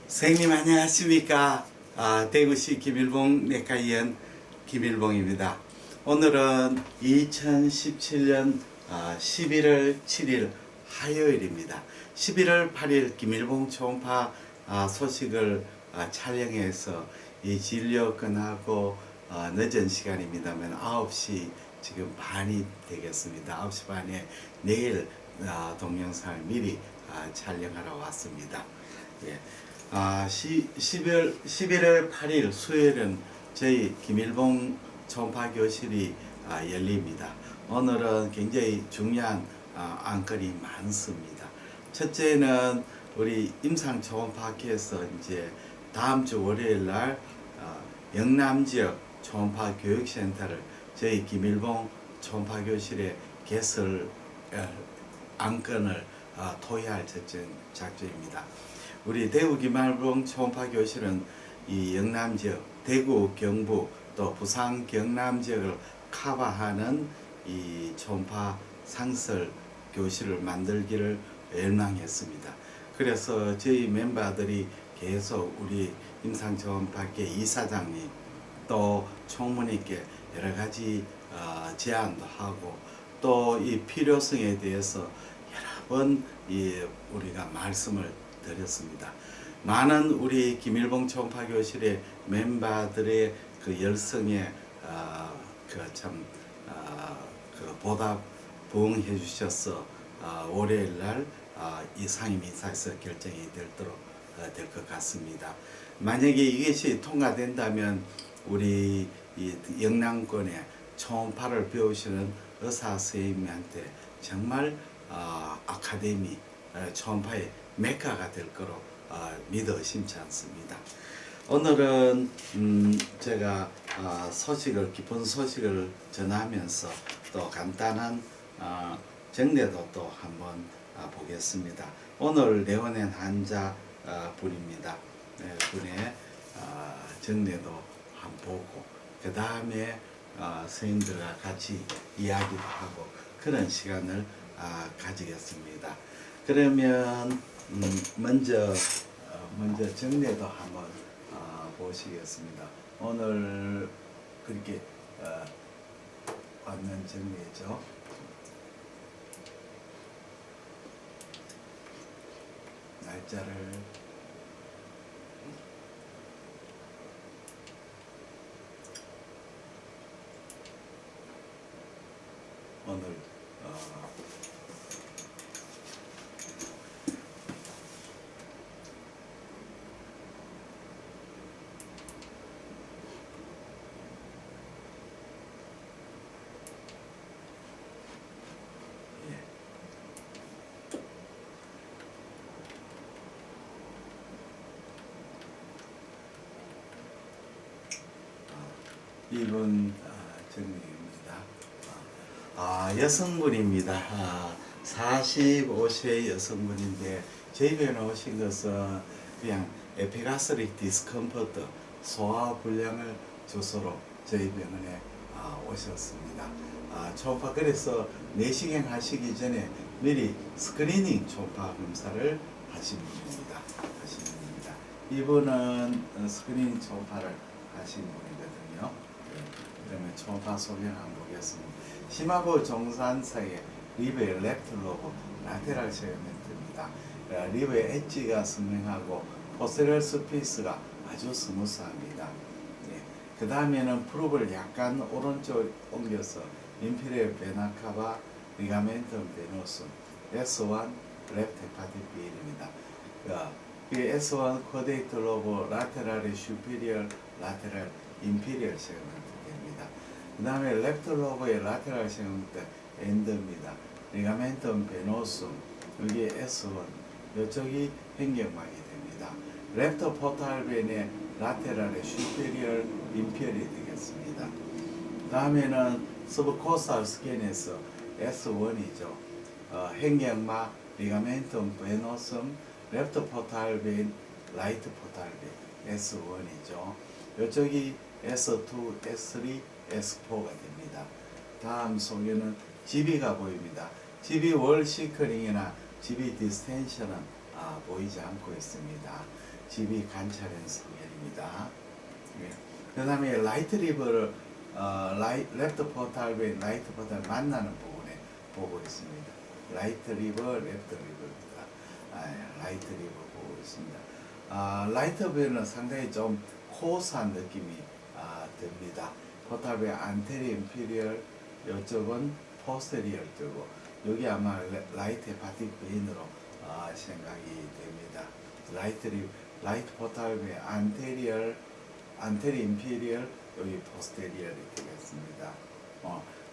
선생님 안녕하십니까. 대구시 김일봉 내과의원 김일봉입니다. 오늘은 2017년 11월 7일 화요일입니다. 11월 8일 김일봉 초음파 소식을 촬영해서 이 진료 끝나고 늦은 시간입니다만 9시 지금 반이 되겠습니다. 9시 반에 내일 동영상을 미리 촬영하러 왔습니다. 예. 11월 8일 수요일은 저희 김일봉 초음파 교실이 열립니다. 오늘은 굉장히 중요한 안건이 많습니다. 첫째는 우리 임상 초음파학회에서 이제 다음 주 월요일 날 영남 지역 초음파 교육센터를 저희 김일봉 초음파 교실에 개설 안건을 토의할 작정입니다. 우리 대구 김일봉 초음파 교실은 이 영남 지역, 대구, 경북, 또 부산, 경남 지역을 커버하는 이 초음파 상설 교실을 만들기를 열망했습니다. 그래서 저희 멤버들이 계속 우리 임상초음파학회 이사장님 또 총무님께 여러 가지 제안도 하고 또 이 필요성에 대해서 여러 번 우리가 말씀을 드렸습니다. 많은 우리 김일봉 초음파 교실의 멤버들의 그 열성에 보답 부응해 주셔서 월요일 날 이 상임이사에서 결정이 될 것 같습니다. 만약에 이것이 통과된다면 우리 이 영남권에 초음파를 배우시는 의사 선생님한테 정말 아카데미 초음파의 메카가 될 거로 믿어 의심치 않습니다. 오늘은 제가 기쁜 소식을 전하면서 또 간단한 정례도 또 한번 보겠습니다. 오늘 내원한 환자 분입니다. 분의 정례도 한번 보고 그 다음에 선생님들과 같이 이야기도 하고 그런 시간을 가지겠습니다. 그러면 먼저 정례도 한번 보시겠습니다. 오늘 그렇게 왔는 정례죠. 날짜를 오늘 이분 정리입니다. 여성분입니다. 45세 여성분인데 저희 병원에 오신 것은 그냥 에피가스릭 디스컴포트 소화불량을 주소로 저희 병원에 오셨습니다. 초음파 그래서 내시경 하시기 전에 미리 스크리닝 초음파 검사를 하신 분입니다. 이분은 스크리닝 초음파를 하신 분이거든요. 그러면 초음파 소견 한번 보겠습니다. 심하고 정산 사이에 리브의 랩트 로브 라테랄 세그멘트입니다. 리브의 엣지가 선명하고 포스테리어 스페이스가 아주 스무스합니다. 그 다음에는 프롭을 약간 오른쪽 옮겨서 인피리얼 베나카바 리가멘텀 베노스 S1 랩트 헤파틱 비일입니다. S1 코데이트 로브 라테랄의 슈피리얼 라테랄 인피리얼 세그멘트입니다. 그 다음에 랩트 로브의 라테랄 세그멘트 엔드입니다. 리가멘텀 베노숨 여기 S1 이쪽이 횡격막이 됩니다. 랩터 포탈벤의 라테랄의 슈페리얼 인피리얼이 되겠습니다. 다음에는 서브코스탈 스캔에서 S1이죠. 횡격막 리가멘텀 베노숨 랩터 포탈벤 라이트 포탈벤 S1이죠. 이쪽이 S2, S3, S4가 됩니다. 다음 속에는 GB가 보입니다. GB 월 시커링이나 GB 디스텐션은 보이지 않고 있습니다. 집이 관찰한 성향입니다. 예. 그 다음에 라이트 리버를 레프트 포탈과 라이트 포탈 만나는 부분에 보고 있습니다. 라이트 리버, 레프트 리버입니다. 라이트 리버 보고 있습니다. 라이트 리버는 상당히 좀 코스한 느낌이 듭니다. 포탈의 안테리어 인피리얼, 이쪽은 포스테리얼 쪽이고 여기 아마 라이트 헤파틱 베인으로 생각이 됩니다. 라이트 포탈의 안테리어 인피리얼, 여기 포스테리얼이 되겠습니다.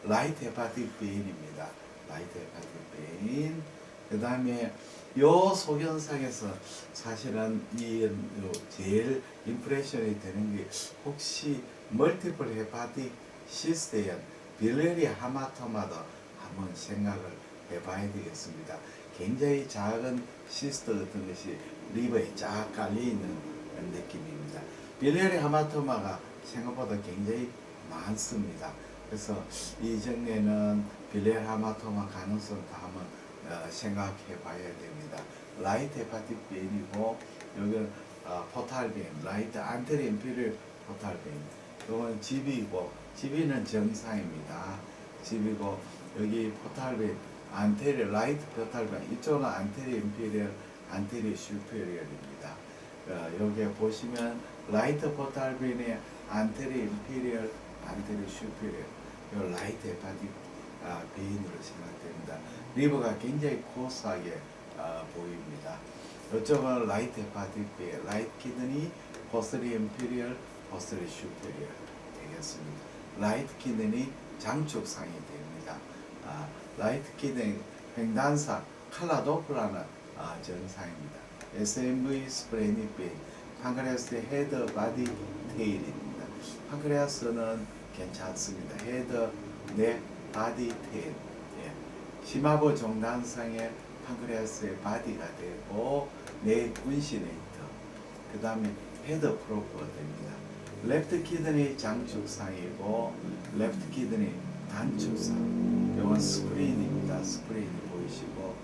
라이트 헤파틱 베인입니다. 라이트 헤파틱 베인. 그 다음에 요 소견상에서 사실은 제일 임프레션이 되는 게 혹시 멀티플 헤파틱 시스테인 빌레리 하마토마도 한번 생각을 해봐야 되겠습니다. 굉장히 작은 시스터 같은 것이 리버에 쫙 깔려있는 느낌입니다. 빌레리 하마토마가 생각보다 굉장히 많습니다. 그래서 이 정례는 빌레리 하마토마 가능성도 한번 생각해 봐야 됩니다. 라이트 헤파틱 베인이고 여기는 포탈 베인, 라이트 안테리어 인피리얼 포탈 베인. 이건 집이고 집이는 정상입니다. 집이고 여기 포탈 베인, 안테리어 라이트 포탈 베인, 이쪽은 안테리어 인피리얼, 안테리어 슈페리얼입니다. 여기에 보시면 라이트 포탈 베인의 안테리어 인피리얼, 안테리어 슈페리얼, 이 라이트 헤파틱 베인으로 생각됩니다. 리버가 굉장히 코스하게 보입니다. 이쪽은 라이트 헤파틱 베인, 라이트 키드니, 포스터리 인피리얼, 포스터리 슈페리얼 되겠습니다. 라이트 키드니 장축상이 됩니다. 라이트 키드니 횡단사 칼라도프라는 증상입니다. SMV 스프레닉 베인, 판크레아스 헤드, 바디, 테일입니다. 판크레아스는 괜찮습니다. 헤드, 넥, 바디, 테일. 심화부 종단상의 판크레아스의 바디가 되고 내 운시네이터, 그 다음에 헤드 프로퍼가 됩니다. 레프트 키드니 장축상이고 레프트 키드니 단축상, 이건 스프린입니다. 스프린이 보이시고,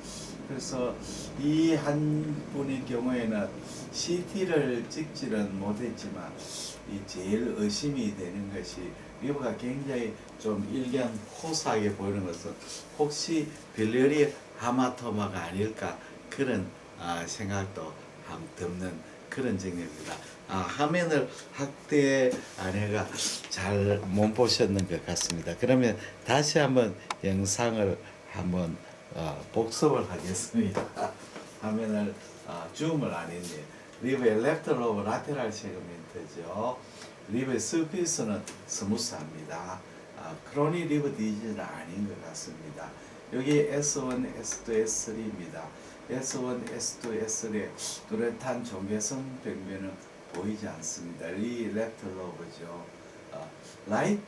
그래서 이 한 분의 경우에는 CT를 찍지는 못했지만 이 제일 의심이 되는 것이 리버가 굉장히 좀 일견 코스하게 보이는 것은 혹시 빌리어리 하마토마가 아닐까, 그런 생각도 듭는 그런 정례입니다. 화면을 학대 아내가 잘 못 보셨는 것 같습니다. 그러면 다시 한번 영상을 한번 복습을 하겠습니다. 화면을 줌을 안 했네요. 리버의 레프트 로브 라테랄 세그멘트죠. 리버의 서피스는 스무스합니다. 크로닉 리버 디지즈는 아닌 것 같습니다. 여기 S1, S2, S3입니다. S1, S2, S3의 뚜렷한 종괴성 병변은 보이지 않습니다. 이 레프트 로브죠.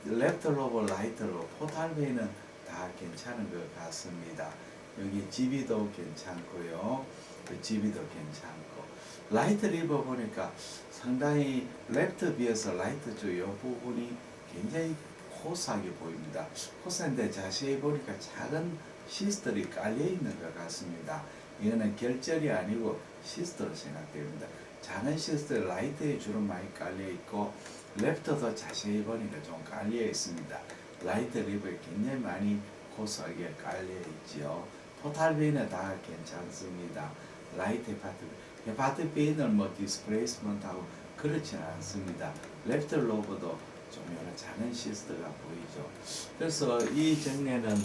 레프트 로브, 라이트 로브, 포탈 베인은 다 괜찮은 것 같습니다. 여기 GB도 괜찮고요. GB도 괜찮고. 라이트 리버 보니까 상당히 레프트 비해서 라이트 쪽 이 부분이 굉장히 코스하게 보입니다. 코스인데 자세히 보니까 작은 시스터들이 깔려있는 것 같습니다. 이거는 결절이 아니고 시스터로 생각됩니다. 작은 시스터 라이트에 주로 많이 깔려있고 레프트도 자세히 보니까 좀 깔려있습니다. 라이트 리버에 굉장히 많이 코스하게 깔려있죠. 포탈 베인은 다 괜찮습니다. 라이트 헤파틱 베인은 뭐 디스플레이스먼트하고 그렇지는 않습니다. 레프트 로브도 좀 여러 작은 시스터가 보이죠. 그래서 이 정례는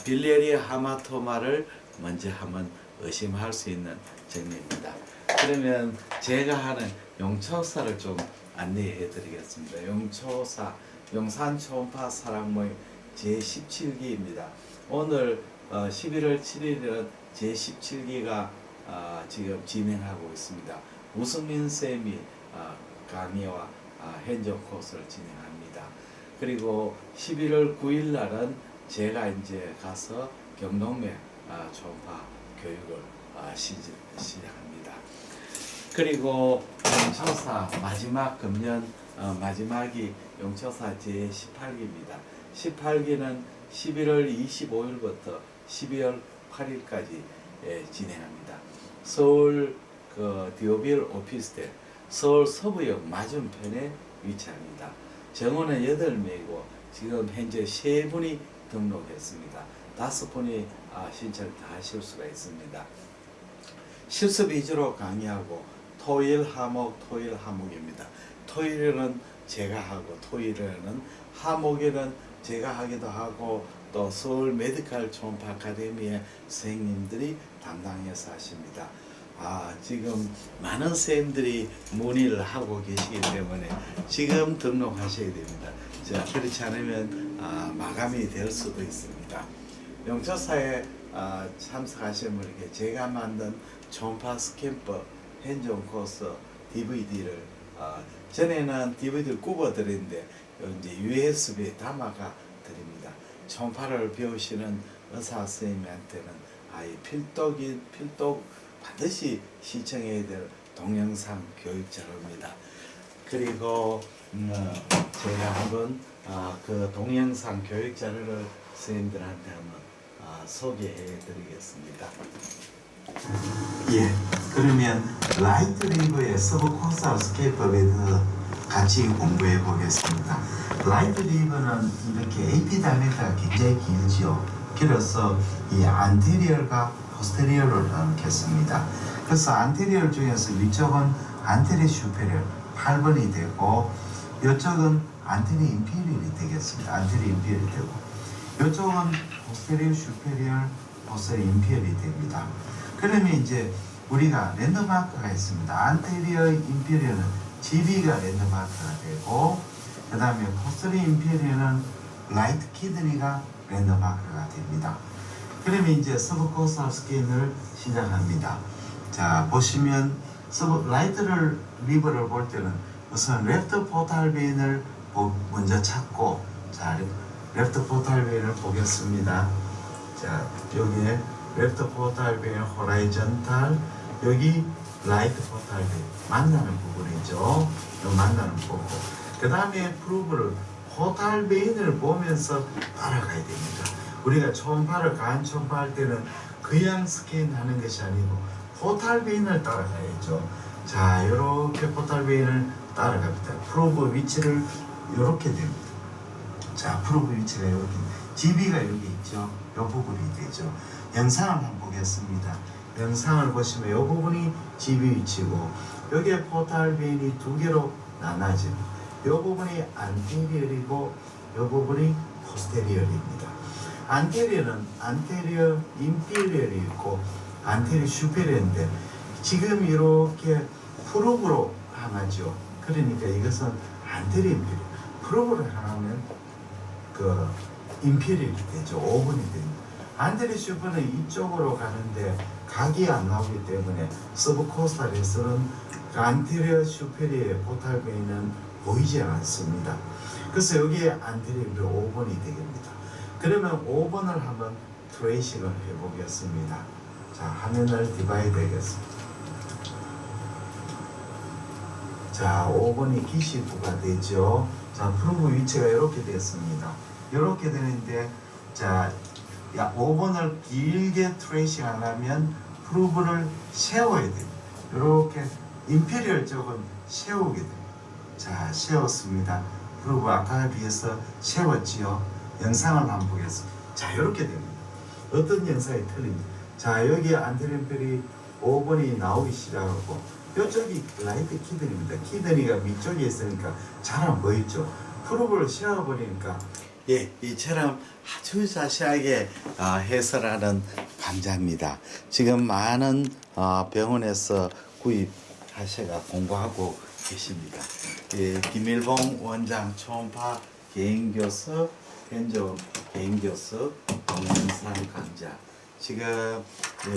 빌리어리 하마토마를 먼저 한번 의심할 수 있는 정례입니다. 그러면 제가 하는 용초사를 좀 안내해 드리겠습니다. 용초사, 용산 초음파 사랑 모임 제17기입니다. 오늘 11월 7일은 제17기가 지금 진행하고 있습니다. 우승민 쌤이 강의와 현장 코스를 진행합니다. 그리고 11월 9일 날은 제가 이제 가서 경동맥 초음파 교육을 시작합니다. 그리고 용초사 마지막 금년 마지막이 용초사 제18기입니다. 18기는 11월 25일부터 12월 8일까지 진행합니다. 서울 그 디오빌 오피스텔 서울 서부역 맞은편에 위치합니다. 정원은 8명이고 지금 현재 3분이 등록했습니다. 5분이 신청을 다 하실 수가 있습니다. 실습 위주로 강의하고 토일 하목입니다. 토일은 제가 하고 토일에는 하목에는 제가 하기도 하고 또 서울 메디컬 초음파 아카데미의 선생님들이 담당해서 하십니다. 지금 많은 선생님들이 문의를 하고 계시기 때문에 지금 등록하셔야 됩니다. 자, 그렇지 않으면 마감이 될 수도 있습니다. 영초사에 참석하시면 이렇게 제가 만든 초음파 스캔법 핸즈온 코스 DVD를 전에는 DVD를 굽어 드리는데 이제 USB에 담아가 드립니다. 초음파를 배우시는 의사 선생님한테는 필독 반드시 시청해야 될 동영상 교육 자료입니다. 그리고 제가 한번 그 동영상 교육 자료를 선생님들한테 한번 소개해 드리겠습니다. 예, 그러면 라이트 리버의 서브 콘솔 스케이프에 대해서 같이 공부해 보겠습니다. 라이트 리버는 이렇게 AP 다이아미터가 굉장히 길지요. 길어서 이 안테리얼과 포스테리얼을 나누겠습니다. 그래서 안테리얼 중에서 위쪽은 안테리 슈페리얼 8번이 되고 이쪽은 안테리 인피리얼이 되겠습니다. 안테리 인피리얼이 되고 이쪽은 포스테리얼 슈페리얼 포스테리얼 인피리얼이 됩니다. 그러면 이제 우리가 랜드마크가 있습니다. 안테리어 인피리얼은 GB가 랜드마크가 되고 그 다음에 포스테리어 인피리얼은 라이트 키드니가 랜드마크가 됩니다. 그러면 이제 서브코스탈 스캔을 시작합니다. 자, 보시면 라이트를 리버를 볼 때는 우선 레프트 포탈 베인을 먼저 찾고, 자, 레프트 포탈 베인을 보겠습니다. 자, 여기에 레프트 포탈 베인 호라이전탈, 여기 라이트 포탈 베인 만나는 부분이죠. 만나는 부분. 그 다음에 프루브를 포탈 베인을 보면서 따라가야 됩니다. 우리가 초음파를 간 초음파 할 때는 그냥 스캔하는 것이 아니고 포탈 베인을 따라가야죠. 자, 이렇게 포탈 베인을 따라갑니다. 프로브 위치를 이렇게 됩니다. 자, 프로브 위치가 이렇게, GB가 여기 있죠. 이 부분이 되죠. 영상을 한번 보겠습니다. 영상을 보시면 이 부분이 GB 위치고 여기에 포탈 베인이 두 개로 나눠집니다. 이 부분이 안테리얼이고 이 부분이 포스테리얼입니다. 안테리얼은 안테리어 인피리얼이 있고 안테리어 슈페리얼인데 지금 이렇게 프로브로 하나죠. 그러니까 이것은 안테리어 인피리얼. 프로브로 하나면 그 인피리얼이 되죠. 5분이 됩니다. 안테리어 슈페리얼은 이쪽으로 가는데 각이 안 나오기 때문에 서브코스탈에서는 안테리어 슈페리얼의 포탈 베인은 보이지 않습니다. 그래서 여기에 안테리어 5번이 되겠습니다. 그러면 5번을 한번 트레이싱을 해보겠습니다. 자, 화면을 디바이드 하겠습니다. 자, 5번이 기시부가 되죠. 자, 프로브 위치가 이렇게 됐습니다. 이렇게 되는데, 자, 5번을 길게 트레이싱 하려면 프로브를 세워야 됩니다. 이렇게 임페리얼 쪽은 세우게 됩니다. 자, 세웠습니다. 프로브 아까에 비해서 세웠지요. 영상을 한번 보겠습니다. 자, 이렇게 됩니다. 어떤 영상이 틀립니다. 자, 여기 안테리얼 5번이 나오기 시작하고 이쪽이 라이트 키드니입니다. 키드니가 밑쪽에 있으니까 잘 안 보이죠. 프로브를 세워버리니까 이처럼 아주 자세하게 해설하는 강좌입니다. 지금 많은 병원에서 구입하셔가 공부하고 계십니다. 김일봉 원장 초음파 개인교습, 현존 개인교습 동영상 강좌. 지금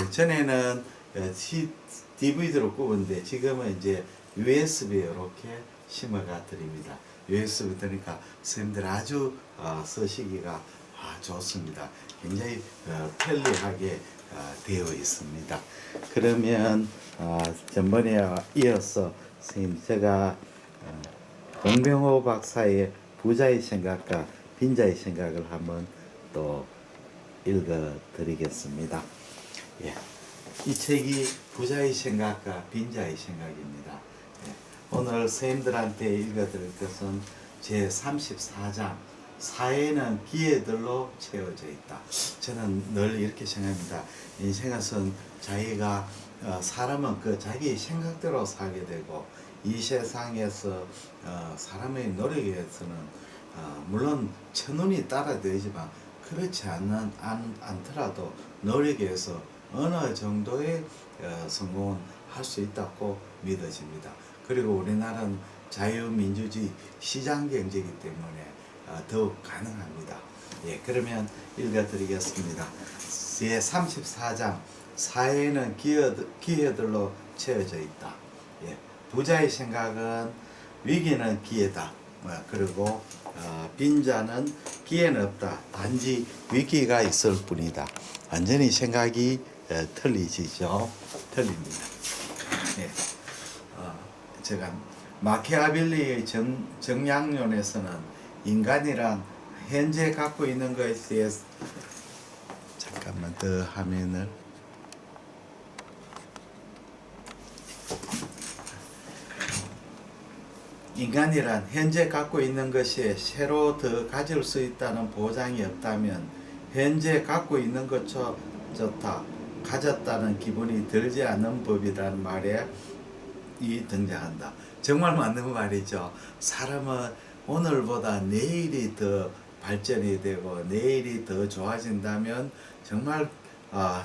전에는 DVD로 꼽은데 지금은 이제 USB에 이렇게 심어가 드립니다. USB 드니까 선생님들 아주 쓰시기가 좋습니다. 굉장히 편리하게 되어 있습니다. 그러면 전번에 이어서 선생님 제가 공병호 박사의 부자의 생각과 빈자의 생각을 한번 또 읽어 드리겠습니다. 이 책이 부자의 생각과 빈자의 생각입니다. 예, 오늘 선생님들한테 읽어드릴 것은 제34장 사회는 기회들로 채워져 있다. 저는 늘 이렇게 생각합니다. 인생은 자기가 사람은 그 자기 생각대로 살게 되고 이 세상에서 사람의 노력에 의해서는 물론 천운이 따라되지만 그렇지 않더라도 노력에 의해서 어느 정도의 성공은 할 수 있다고 믿어집니다. 그리고 우리나라는 자유민주주의 시장경제이기 때문에 더욱 가능합니다. 예, 그러면 읽어드리겠습니다. 제34장 사회는 기회들로 채워져 있다. 예, 부자의 생각은 위기는 기회다. 그리고 빈자는 기회는 없다. 단지 위기가 있을 뿐이다. 완전히 생각이 틀리지죠. 틀립니다. 예, 제가 마키아벨리의 정량론에서는 인간이란 현재 갖고 있는 것에 대해서 잠깐만 더 화면을 인간이란 현재 갖고 있는 것이 새로 더 가질 수 있다는 보장이 없다면 현재 갖고 있는 것조차 가졌다는 기분이 들지 않는 법이라는 말에 이 등장한다. 정말 맞는 말이죠. 사람은 오늘보다 내일이 더 발전이 되고 내일이 더 좋아진다면 정말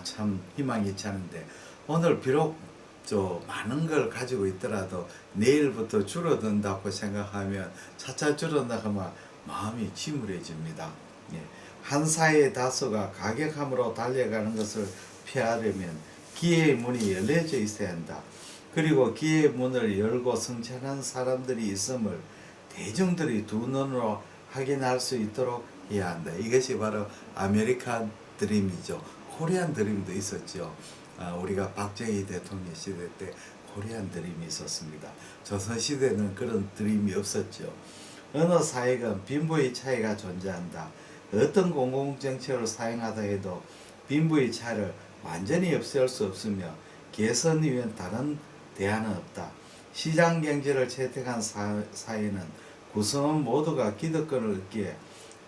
참 희망이 있지 않은데 오늘 비록 많은 걸 가지고 있더라도 내일부터 줄어든다고 생각하면 차차 줄어든다고 하면 마음이 침울해집니다. 예. 한 사회의 다수가 가격함으로 달려가는 것을 피하려면 기회의 문이 열려져 있어야 한다. 그리고 기회의 문을 열고 성찰하는 사람들이 있음을 대중들이 두 눈으로 확인할 수 있도록 해야 한다. 이것이 바로 아메리칸 드림이죠. 코리안 드림도 있었죠. 우리가 박정희 대통령 시대 때 코리안 드림이 있었습니다. 조선시대는 그런 드림이 없었죠. 어느 사회건 빈부의 차이가 존재한다. 어떤 공공정책을 사용하다 해도 빈부의 차이를 완전히 없앨 수 없으며 개선 이외엔 다른 대안은 없다. 시장경제를 채택한 사회는 구성원 모두가 기득권을 얻기에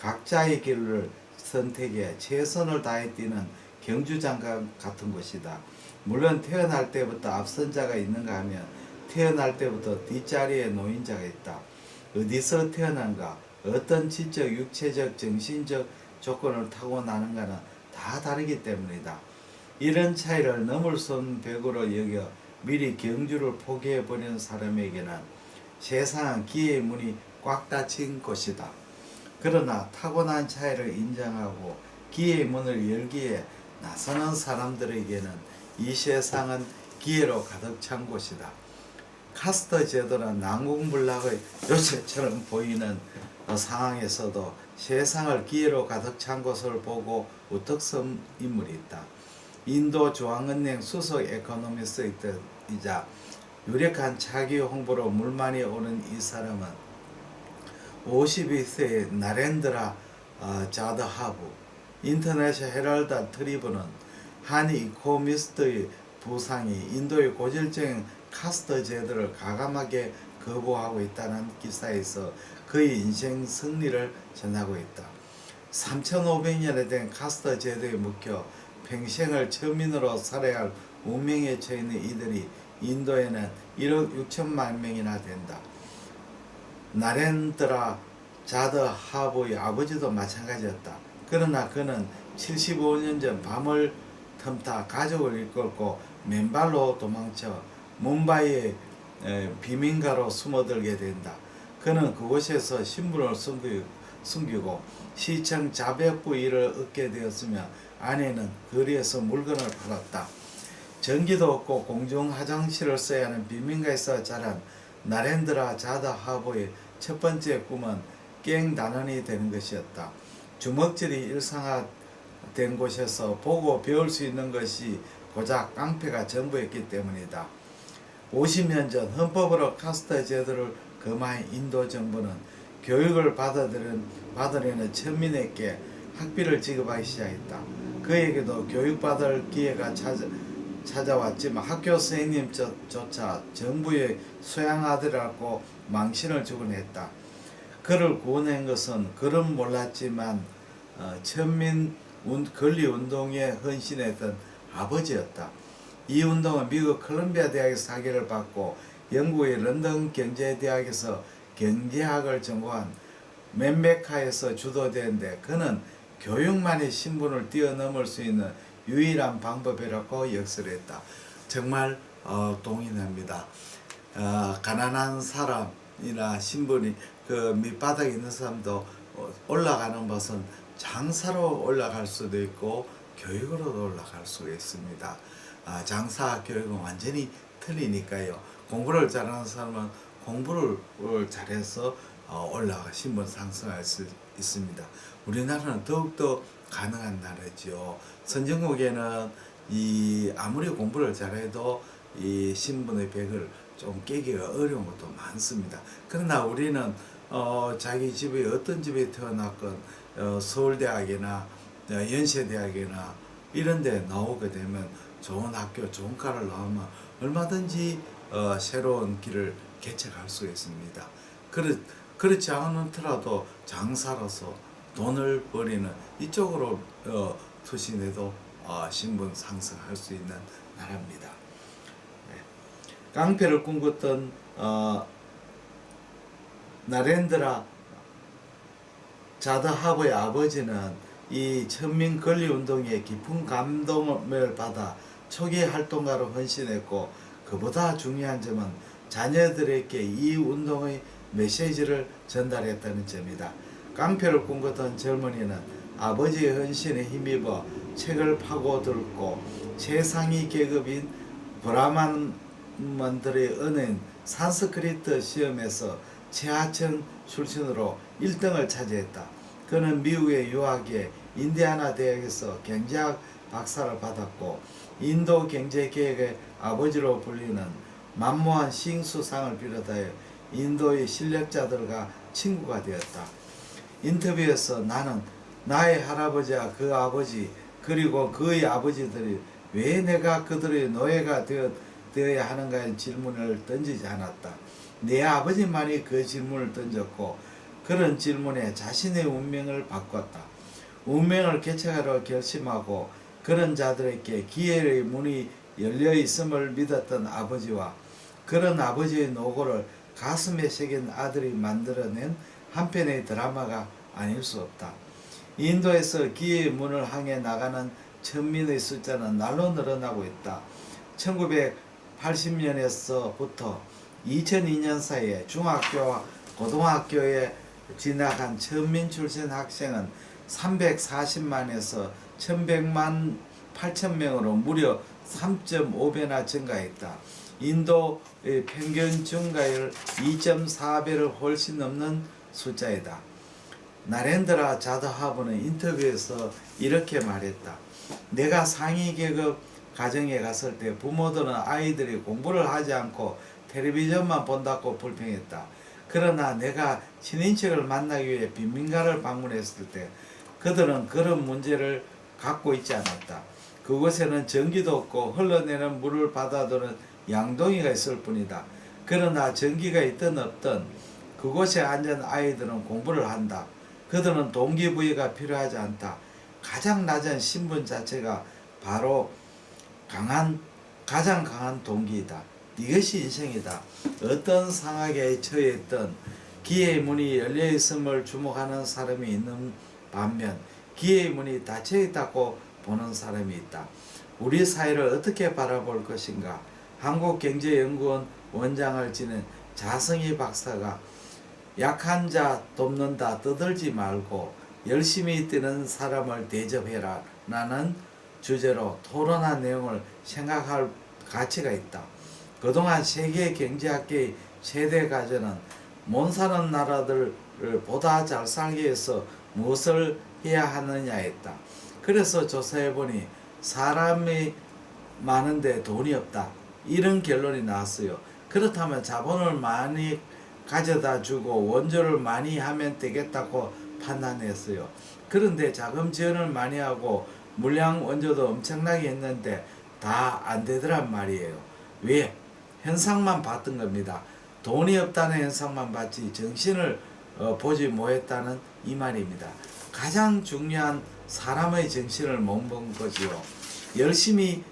각자의 길을 선택해 최선을 다해 뛰는 경주장과 같은 것이다. 물론 태어날 때부터 앞선 자가 있는가 하면 태어날 때부터 뒷자리에 놓인 자가 있다. 어디서 태어난가, 어떤 지적, 육체적, 정신적 조건을 타고나는가는 다 다르기 때문이다. 이런 차이를 넘을 수 없는 벽으로 여겨 미리 경주를 포기해버리는 사람에게는 세상은 기회의 문이 꽉 닫힌 곳이다. 그러나 타고난 차이를 인정하고 기회의 문을 열기에 나서는 사람들에게는 이 세상은 기회로 가득 찬 곳이다. 카스트 제도는 난공불락의 요새처럼 보이는 상황에서도 세상을 기회로 가득 찬 곳을 보고 우뚝 선 인물이 있다. 인도 중앙은행 수석 에코노미스트이자 유력한 차기 홍보로 물만이 오른 이 사람은 52세의 나렌드라 자드하부, 인터내셔널 헤럴드 트리뷴은 한 이코노미스트의 부상이 인도의 고질적인 카스트 제도를 가감하게 거부하고 있다는 기사에서 그의 인생 승리를 전하고 있다. 3500년에 된 카스트 제도에 묶여 평생을 천민으로 살아야 할 운명에 처해 이들이 인도에는 1억 6천만 명이나 된다. 나렌드라 자드하부의 아버지도 마찬가지였다. 그러나 그는 75년 전 밤을 틈타 가족을 이끌고 맨발로 도망쳐 뭄바이의 비민가로 숨어들게 된다. 그는 그곳에서 신분을 숨기고 시청 자백부 일을 얻게 되었으며 아내는 거리에서 물건을 팔았다. 전기도 없고 공중 화장실을 써야 하는 비민가에서 자란 나렌드라 자드하부의 첫 번째 꿈은 깽단원이 되는 것이었다. 주먹질이 일상화된 곳에서 보고 배울 수 있는 것이 고작 깡패가 전부였기 때문이다. 50년 전 헌법으로 카스트 제도를 금한 인도 정부는 교육을 받으려는 천민에게 학비를 지급하기 시작했다. 그에게도 교육받을 기회가 찾아왔지만 학교 선생님조차 정부의 소양아들이라고 망신을 주곤 했다. 그를 구원한 것은 그는 몰랐지만 천민 권리운동에 헌신했던 아버지였다. 이 운동은 미국 컬럼비아 대학에서 학위를 받고 영국의 런던 경제대학에서 경제학을 전공한 맨메카에서 주도되는데 그는 교육만의 신분을 뛰어넘을 수 있는 유일한 방법이라고 역설했다. 정말 동의합니다. 가난한 사람이나 신분이 그 밑바닥에 있는 사람도 올라가는 것은 장사로 올라갈 수도 있고 교육으로도 올라갈 수가 있습니다. 장사 교육은 완전히 틀리니까요. 공부를 잘하는 사람은 공부를 잘해서 올라가 신분 상승할 수 있습니다. 우리나라는 더욱더 가능한 나라죠. 선진국에는 아무리 공부를 잘해도 이 신분의 벽을 좀 깨기가 어려운 것도 많습니다. 그러나 우리는 자기 집에 어떤 집에 태어났건 서울대학이나 연세대학이나 이런 데 나오게 되면 좋은 학교, 좋은 과를 나오면 얼마든지 새로운 길을 개척할 수 있습니다. 그렇지 않더라도 장사로서 돈을 벌이는 이쪽으로 투신해도 신분 상승할 수 있는 나라입니다. 깡패를 꿈꿨던 나렌드라 자다하브의 아버지는 이 천민 권리운동에 깊은 감동을 받아 초기 활동가로 헌신했고 그보다 중요한 점은 자녀들에게 이 운동의 메시지를 전달했다는 점이다. 깡패를 꿈꿨던 젊은이는 아버지의 헌신에 힘입어 책을 파고들고 최상위 계급인 브라만만들의 은행 산스크리트 시험에서 최하층 출신으로 1등을 차지했다. 그는 미국의 유학에 인디아나 대학에서 경제학 박사를 받았고 인도 경제개혁의 아버지로 불리는 만무한 싱수상을 비롯하여 인도의 실력자들과 친구가 되었다. 인터뷰에서 나는 나의 할아버지와 그 아버지 그리고 그의 아버지들이 왜 내가 그들의 노예가 되어야 하는가의 질문을 던지지 않았다. 내 아버지만이 그 질문을 던졌고 그런 질문에 자신의 운명을 바꿨다. 운명을 개척하려 결심하고 그런 자들에게 기회의 문이 열려 있음을 믿었던 아버지와 그런 아버지의 노고를 가슴에 새긴 아들이 만들어낸 한 편의 드라마가 아닐 수 없다. 인도에서 기회의 문을 향해 나가는 천민의 숫자는 날로 늘어나고 있다. 1980년에서부터 2002년 사이에 중학교와 고등학교에 진학한 천민 출신 학생은 340만에서 1100만 8천명으로 무려 3.5배나 증가했다. 인도의 평균 증가율 2.4배를 훨씬 넘는 숫자이다. 나렌드라 자다하브는 인터뷰에서 이렇게 말했다. 내가 상위 계급 가정에 갔을 때 부모들은 아이들이 공부를 하지 않고 텔레비전만 본다고 불평했다. 그러나 내가 친인척을 만나기 위해 빈민가를 방문했을 때 그들은 그런 문제를 갖고 있지 않았다. 그곳에는 전기도 없고 흘러내는 물을 받아두는 양동이가 있을 뿐이다. 그러나 전기가 있든 없든 그곳에 앉은 아이들은 공부를 한다. 그들은 동기부여가 필요하지 않다. 가장 낮은 신분 자체가 바로 가장 강한 동기이다. 이것이 인생이다. 어떤 상황에 처해있던 기회의 문이 열려있음을 주목하는 사람이 있는 반면 기회의 문이 닫혀있다고 보는 사람이 있다. 우리 사회를 어떻게 바라볼 것인가? 한국경제연구원 원장을 지낸 자성희 박사가 약한 자 돕는다 떠들지 말고 열심히 뛰는 사람을 대접해라 라는 주제로 토론한 내용을 생각할 가치가 있다. 그동안 세계 경제학계의 최대 과제는 못 사는 나라들을 보다 잘 살기 위해서 무엇을 해야 하느냐였다. 그래서 조사해보니 사람이 많은데 돈이 없다. 이런 결론이 나왔어요. 그렇다면 자본을 많이 가져다 주고 원조를 많이 하면 되겠다고 판단했어요. 그런데 자금 지원을 많이 하고 물량 원조도 엄청나게 했는데 다 안 되더란 말이에요. 왜? 현상만 봤던 겁니다. 돈이 없다는 현상만 봤지 정신을 보지 못했다는 이 말입니다. 가장 중요한 사람의 정신을 못 본 거지요. 열심히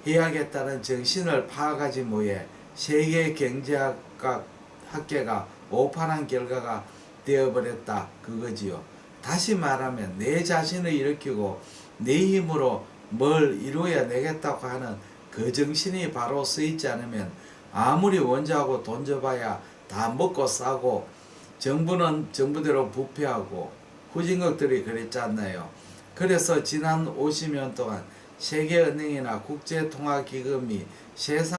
해야겠다는 정신을 파악하지 못해 세계 경제학과 학계가 오판한 결과가 되어버렸다 그거지요. 다시 말하면 내 자신을 일으키고 내 힘으로 뭘 이루어야 되겠다고 하는 그 정신이 바로 쓰이지 않으면 아무리 원조하고 돈 줘봐야 다 먹고 싸고 정부는 정부대로 부패하고 후진국들이 그랬잖아요. 그래서 지난 50년 동안 세계은행이나 국제통화기금이 세상